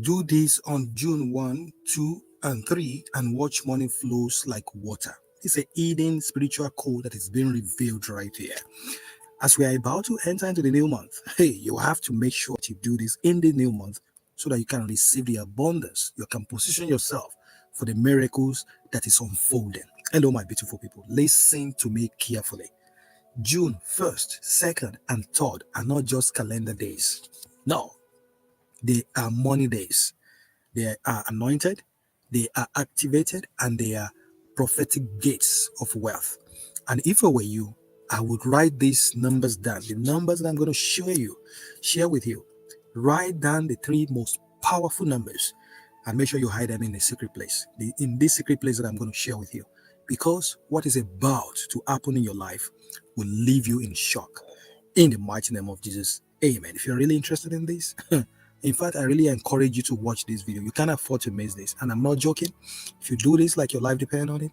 Do this on June 1, 2, and 3 and watch money flows like water. It's a hidden spiritual code that is being revealed right here. As we are about to enter into the new month, hey, you have to make sure that you do this in the new month so that you can receive the abundance. You can position yourself for the miracles that is unfolding. Hello, my beautiful people. Listen to me carefully. June 1st, 2nd, and 3rd are not just calendar days. No, they are money days. They are anointed, they are activated, and they are prophetic gates of wealth. And if I were you, I would write these numbers down. The numbers that I'm going to share with you. Write down the three most powerful numbers and make sure you hide them in a secret place. In this secret place that I'm going to share with you. Because what is about to happen in your life will leave you in shock. In the mighty name of Jesus. Amen. If you're really interested in this, in fact, I really encourage you to watch this video. You can't afford to miss this. And I'm not joking. If you do this like your life depends on it,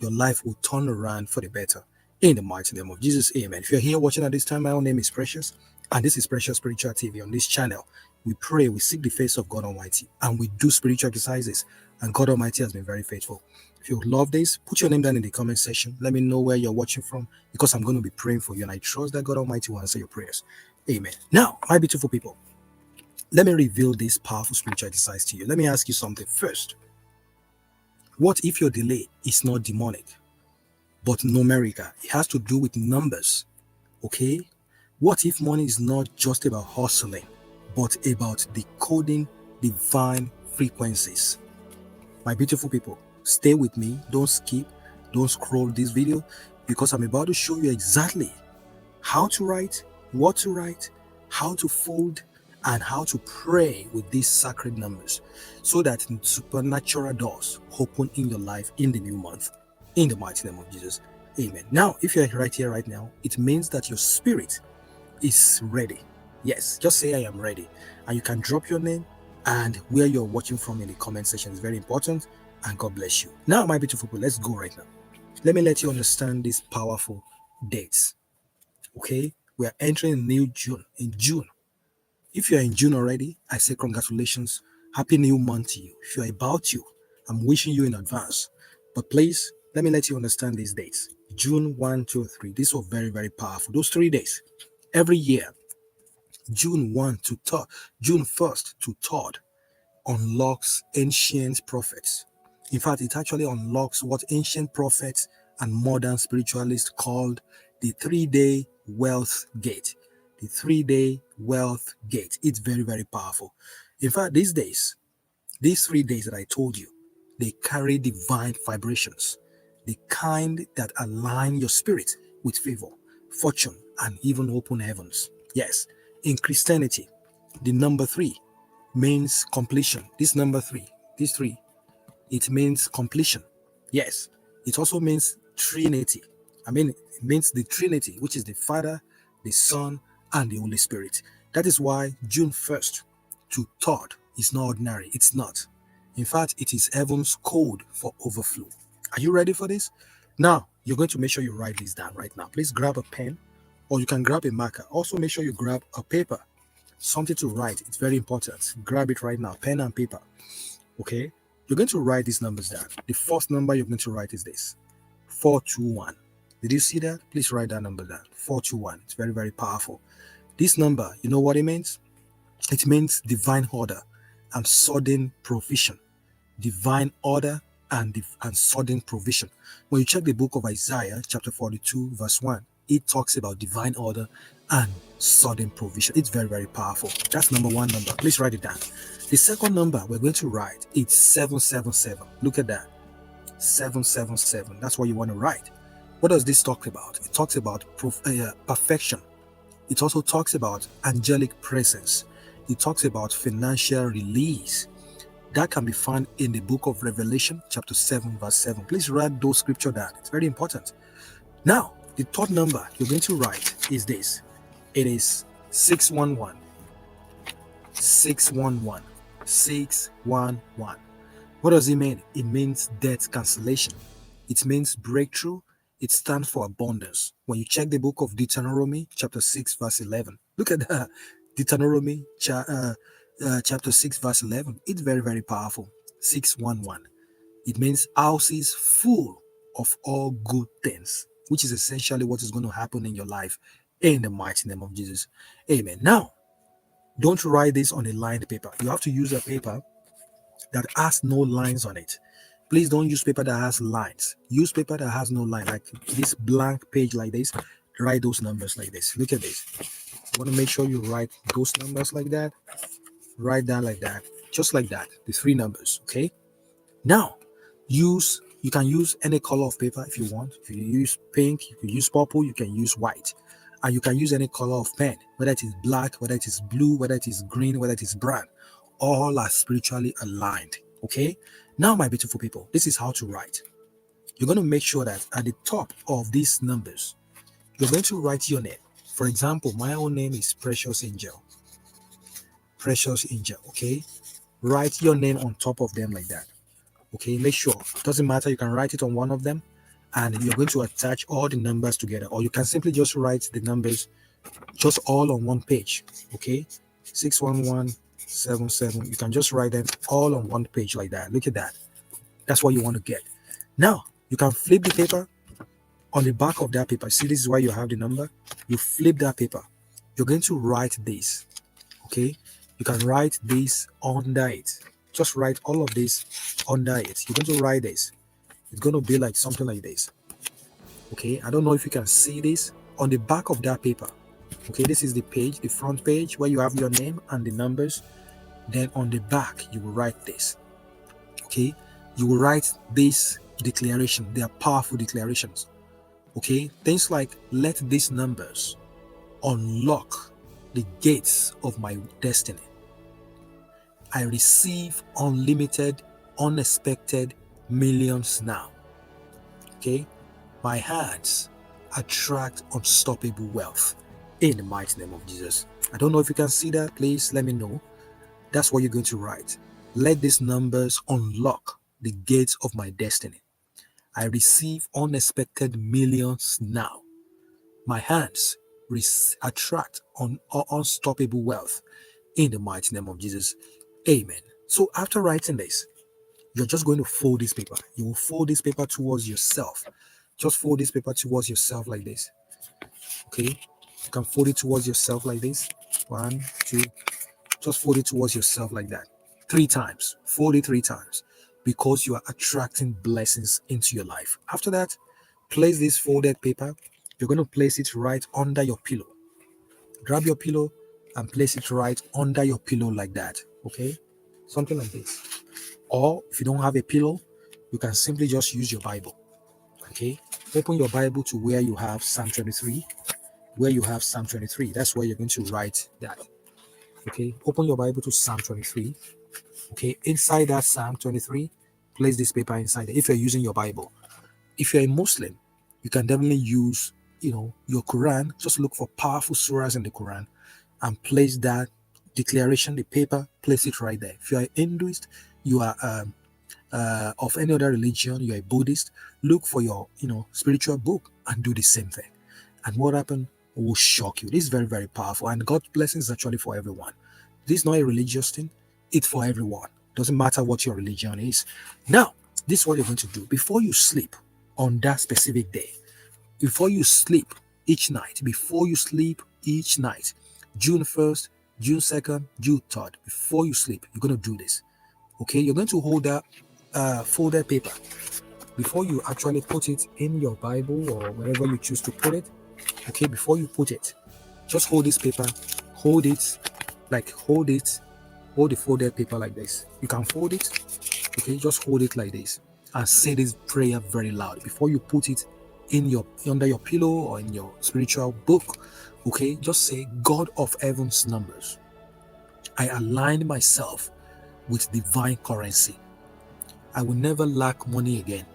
your life will turn around for the better. In the mighty name of Jesus, amen. If you're here watching at this time, my own name is Precious, and this is Precious Spiritual TV. On this channel, we pray, we seek the face of God Almighty, and we do spiritual exercises, and God Almighty has been very faithful. If you love this, put your name down in the comment section. Let me know where you're watching from, because I'm going to be praying for you, and I trust that God Almighty will answer your prayers. Amen. Now, my beautiful people, let me reveal this powerful spiritual exercise to you. Let me ask you something first. What if your delay is not demonic, but numerical? It has to do with numbers, okay? What if money is not just about hustling, but about decoding divine frequencies? My beautiful people, stay with me. Don't skip, don't scroll this video, because I'm about to show you exactly how to write, what to write, how to fold, and how to pray with these sacred numbers so that supernatural doors open in your life in the new month. In the mighty name of Jesus. Amen. Now, if you're right here right now, it means that your spirit is ready. Yes, just say I am ready. And you can drop your name and where you're watching from in the comment section. Is very important. And God bless you. Now, my beautiful people, let's go right now. Let me let you understand these powerful dates. Okay, we are entering a new June. In June, if you are in June already, I say congratulations. Happy new month to you. If you are about to, I'm wishing you in advance. But please, let me let you understand these dates. June 1, 2, 3. These were very, very powerful. Those 3 days. Every year, June 1 to 3rd, June 1st to 3rd unlocks ancient prophets. In fact, it actually unlocks what ancient prophets and modern spiritualists called the 3-day wealth gate. The 3-day wealth gate. It's very, very powerful. In fact, these 3 days that I told you, they carry divine vibrations, the kind that align your spirit with favor, fortune, and even open heavens. Yes, in Christianity, the number 3 means completion. This number 3, these 3, it means completion. Yes, it also means Trinity. It means the Trinity, which is the Father, the Son, and the Holy Spirit. That is why June 1st to 3rd is not ordinary. It's not. In fact, it is heaven's code for overflow. Are you ready for this? Now, you're going to make sure you write this down right now. Please grab a pen, or you can grab a marker. Also, make sure you grab a paper, something to write. It's very important. Grab it right now, pen and paper. Okay, you're going to write these numbers down. The first number you're going to write is this: 421. Did you see that? Please write that number down. 421. It's very, very powerful. This number, you know what it means? It means divine order and sudden provision. Divine order and sudden provision. When you check the book of Isaiah, chapter 42, verse 1, it talks about divine order and sudden provision. It's very, very powerful. That's number 1 number. Please write it down. The second number we're going to write, it's 777. Look at that. 777. That's what you want to write. What does this talk about? It talks about perfection. It also talks about angelic presence. It talks about financial release. That can be found in the book of Revelation, chapter 7, verse 7. Please write those scripture down. It's very important. Now, the third number you're going to write is this. It is 611. 611. 611. What does it mean? It means debt cancellation. It means breakthrough. It stands for abundance. When you check the book of Deuteronomy, chapter 6, verse 11, look at that. Deuteronomy chapter 6, verse 11. It's very, very powerful. 611. It means houses full of all good things, which is essentially what is going to happen in your life in the mighty name of Jesus. Amen. Now, don't write this on a lined paper. You have to use a paper that has no lines on it. Please don't use paper that has lines. Use paper that has no line, like this blank page like this. Write those numbers like this. Look at this. You want to make sure you write those numbers like that. Write down like that. Just like that. The three numbers. Okay. Now, you can use any color of paper if you want. If you use pink, you can use purple, you can use white. And you can use any color of pen, whether it is black, whether it is blue, whether it is green, whether it is brown. All are spiritually aligned. Okay. Now, my beautiful people, this is how to write. You're going to make sure that at the top of these numbers, you're going to write your name. For example, my own name is Precious Angel. Precious Angel. Okay. Write your name on top of them like that. Okay, make sure. It doesn't matter. You can write it on one of them, and you're going to attach all the numbers together, or you can simply just write the numbers just all on one page. Okay, 61177. You can just write them all on one page like that. Look at that. That's what you want to get. Now you can flip the paper. On the back of that paper, see, this is why you have the number. You flip that paper. You're going to write this. Okay, you can write this under it. Just write all of this under it. You're going to write this. It's going to be like something like this. Okay, I don't know if you can see this on the back of that paper. Okay, this is the page, the front page where you have your name and the numbers. Then on the back, you will write this. Okay, you will write this declaration. They are powerful declarations. Okay, things like, let these numbers unlock the gates of my destiny. I receive unlimited, unexpected millions now. Okay? My hands attract unstoppable wealth in the mighty name of Jesus. I don't know if you can see that. Please let me know. That's what you're going to write. Let these numbers unlock the gates of my destiny. I receive unexpected millions now. My hands attract unstoppable wealth in the mighty name of Jesus. Amen. So after writing this, you're just going to fold this paper. You will fold this paper towards yourself. Just fold this paper towards yourself like this. Okay? You can fold it towards yourself like this. 1, 2. Just fold it towards yourself like that. 3 times. Fold it 3 times. Because you are attracting blessings into your life. After that, place this folded paper. You're going to place it right under your pillow. Grab your pillow and place it right under your pillow like that. Okay? Something like this. Or if you don't have a pillow, you can simply just use your Bible. Okay? Open your Bible to where you have Psalm 23. Where you have Psalm 23. That's where you're going to write that. Okay? Open your Bible to Psalm 23. Okay? Inside that Psalm 23, place this paper inside it if you're using your Bible. If you're a Muslim, you can definitely use, your Quran. Just look for powerful surahs in the Quran and place that declaration, the paper, place it right there. If you are a Hinduist, you are of any other religion, you are a Buddhist, look for your, spiritual book and do the same thing. And what happened will shock you. This is very, very powerful. And God's blessings is actually for everyone. This is not a religious thing. It's for everyone. Doesn't matter what your religion is. Now, this is what you're going to do. Before you sleep on that specific day, before you sleep each night, June 1st, June 2nd, June 3rd, before you sleep, you're going to do this. Okay, you're going to hold that folded paper. Before you actually put it in your Bible or wherever you choose to put it, okay, before you put it, just hold this paper, hold the folded paper like this. You can fold it, okay, just hold it like this and say this prayer very loud before you put it under your pillow or in your spiritual book. Okay, just say, God of heaven's numbers, I align myself with divine currency. I will never lack money again.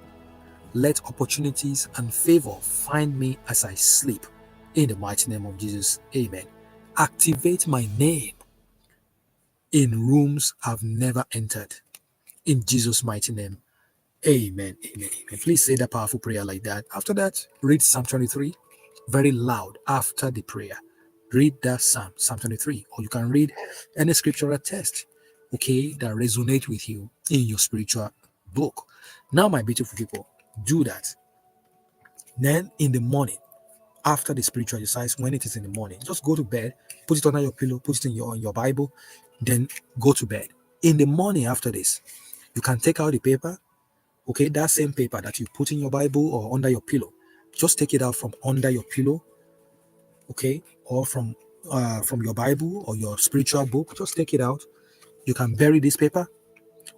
Let opportunities and favor find me as I sleep. In the mighty name of Jesus, amen. Activate my name in rooms I've never entered. In Jesus' mighty name, amen, amen, amen. Please say that powerful prayer like that. After that, read Psalm 23 very loud after the prayer. read that Psalm 23, or you can read any scriptural text, okay, that resonate with you in your spiritual book. Now, my beautiful people, do that. Then in the morning, after the spiritual exercise, when it is in the morning, just go to bed, put it under your pillow, put it in your Bible, then go to bed. In the morning after this, you can take out the paper, okay, that same paper that you put in your Bible or under your pillow. Just take it out from under your pillow, okay, or from your Bible or your spiritual book. Just take it out. You can bury this paper,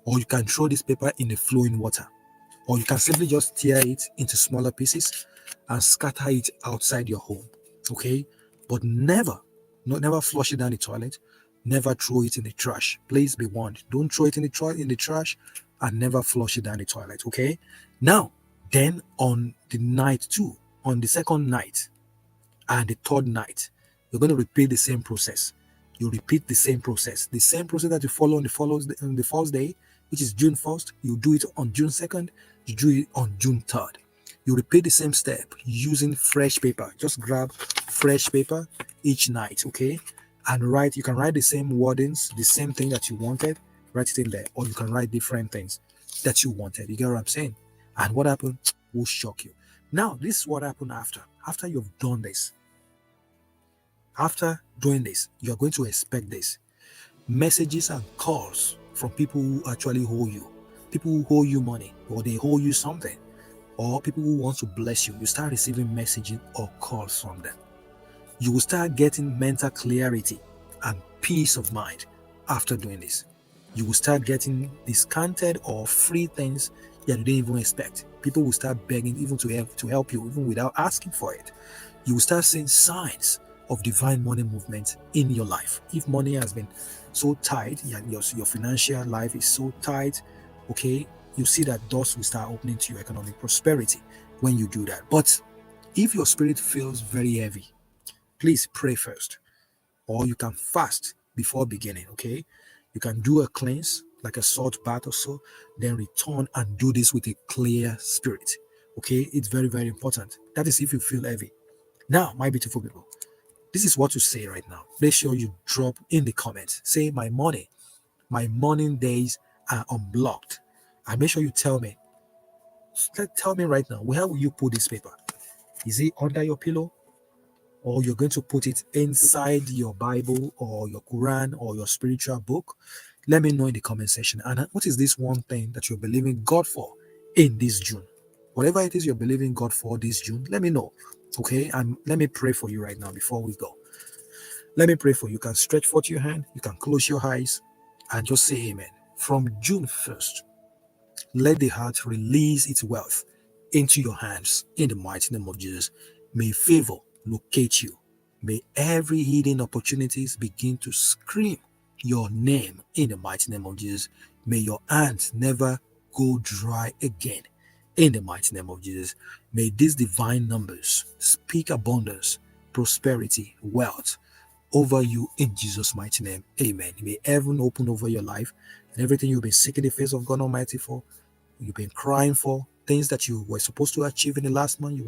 or you can throw this paper in the flowing water, or you can simply just tear it into smaller pieces and scatter it outside your home, okay? But never flush it down the toilet. Never throw it in the trash. Please be warned. Don't throw it in the trash, and never flush it down the toilet, okay? Now, then on the night too, on the second night and the third night, you're going to repeat the same process. You repeat the same process that you follow on the first day, which is June 1st. You do it on June 2nd. You do it on June 3rd. You repeat the same step using fresh paper. Just grab fresh paper each night, okay? And you can write the same wordings, the same thing that you wanted, write it in there, or you can write different things that you wanted. You get what I'm saying? And what happened will shock you. Now, this is what happened after you've done this. After doing this, you're going to expect this. Messages and calls from people who actually owe you. People who owe you money, or they owe you something, or people who want to bless you. You start receiving messages or calls from them. You will start getting mental clarity and peace of mind after doing this. You will start getting discounted or free things that you didn't even expect. People will start begging even to help you, even without asking for it. You will start seeing signs of divine money movement in your life. If money has been so tight, your financial life is so tight, okay, you see that doors will start opening to your economic prosperity when you do that. But if your spirit feels very heavy, please pray first, or you can fast before beginning, okay? You can do a cleanse, like a salt bath or so, then return and do this with a clear spirit, okay? It's very, very important. That is if you feel heavy. Now, my beautiful people, this is what to say right now. Make sure you drop in the comments. Say, my morning days are unblocked. And make sure you tell me right now, where will you put this paper? Is it under your pillow? Or you're going to put it inside your Bible or your Quran or your spiritual book? Let me know in the comment section. And what is this one thing that you're believing God for in this June? Whatever it is you're believing God for this June, let me know. Okay, and let me pray for you right now before we go. Let me pray for you. You can stretch forth your hand, you can close your eyes, and just say amen. From June 1st, let the heart release its wealth into your hands in the mighty name of Jesus. May favor locate you. May every hidden opportunities begin to scream your name in the mighty name of Jesus. May your hands never go dry again in the mighty name of Jesus. May these divine numbers speak abundance, prosperity, wealth over you in Jesus' mighty name. Amen. May heaven open over your life, and everything you've been seeking the face of God Almighty for, you've been crying for, things that you were supposed to achieve in the last month, you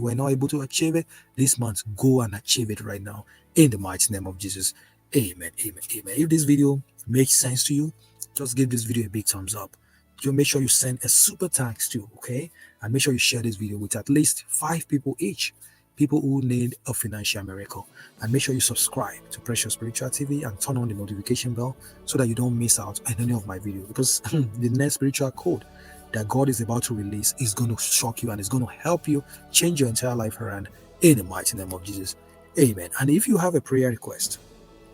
were not able to achieve it. This month, go and achieve it right now in the mighty name of Jesus. Amen. Amen. Amen. If this video makes sense to you, just give this video a big thumbs up. You make sure you send a super thanks to, okay? And make sure you share this video with at least 5 people each, people who need a financial miracle. And make sure you subscribe to Precious Spiritual TV and turn on the notification bell so that you don't miss out on any of my videos, because the next spiritual code that God is about to release is going to shock you and it's going to help you change your entire life around in the mighty name of Jesus. Amen. And if you have a prayer request,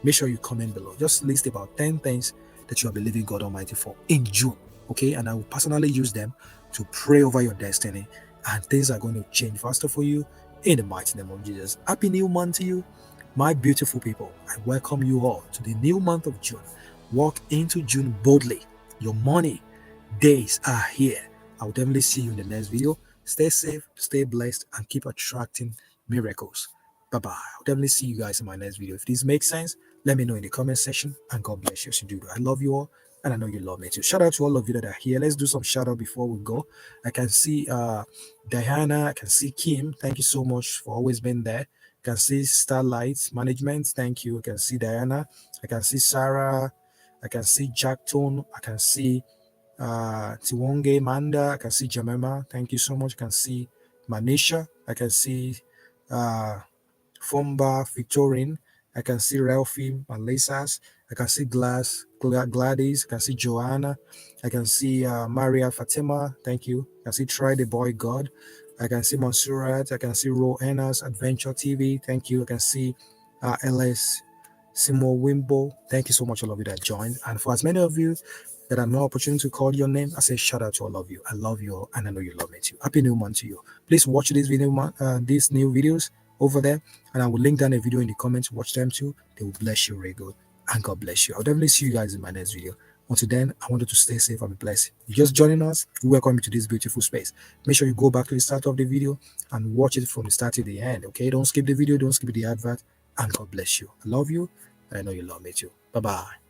make sure you comment below. Just list about 10 things that you are believing God Almighty for in June, okay? And I will personally use them to pray over your destiny, and things are going to change faster for you in the mighty name of Jesus. Happy new month to you, my beautiful people. I welcome you all to the new month of June. Walk into June boldly. Your money days are here. I'll definitely see you in the next video. Stay safe, stay blessed, and keep attracting miracles. Bye-bye. I'll definitely see you guys in my next video. If this makes sense, let me know in the comment section, and God bless you as you do. I love you all, and I know you love me too. Shout out to all of you that are here. Let's do some shout out before we go. I can see Diana, I can see Kim. Thank you so much for always being there. can see Starlight Management. Thank you. I can see Diana. I can see Sarah. I can see Jack Tone. I can see Tiwonge Manda. I can see Jamema. Thank you so much. I can see Manisha. I can see uh, Fomba Victorine. I can see Ralphie Malesas. I can see Gladys. I can see Joanna. I can see Maria Fatima. Thank you. I can see Try the Boy God. I can see Monsurat. I can see Ro Enas Adventure TV. Thank you. I can see LS Simo Wimbo. Thank you so much, all of you that joined. And for as many of you that have no opportunity to call your name, I say shout out to all of you. I love you all, and I know you love me too. Happy new month to you. Please watch these new videos over there, and I will link down a video in the comments. Watch them too. They will bless you very good, and God bless you. I'll definitely see you guys in my next video. Until then, I want you to stay safe and be blessed. You're just joining us, we welcome you to this beautiful space. Make sure you go back to the start of the video and watch it from the start to the end. Okay, don't skip the video, don't skip the advert, and God bless you. I love you, and I know you love me too. Bye bye.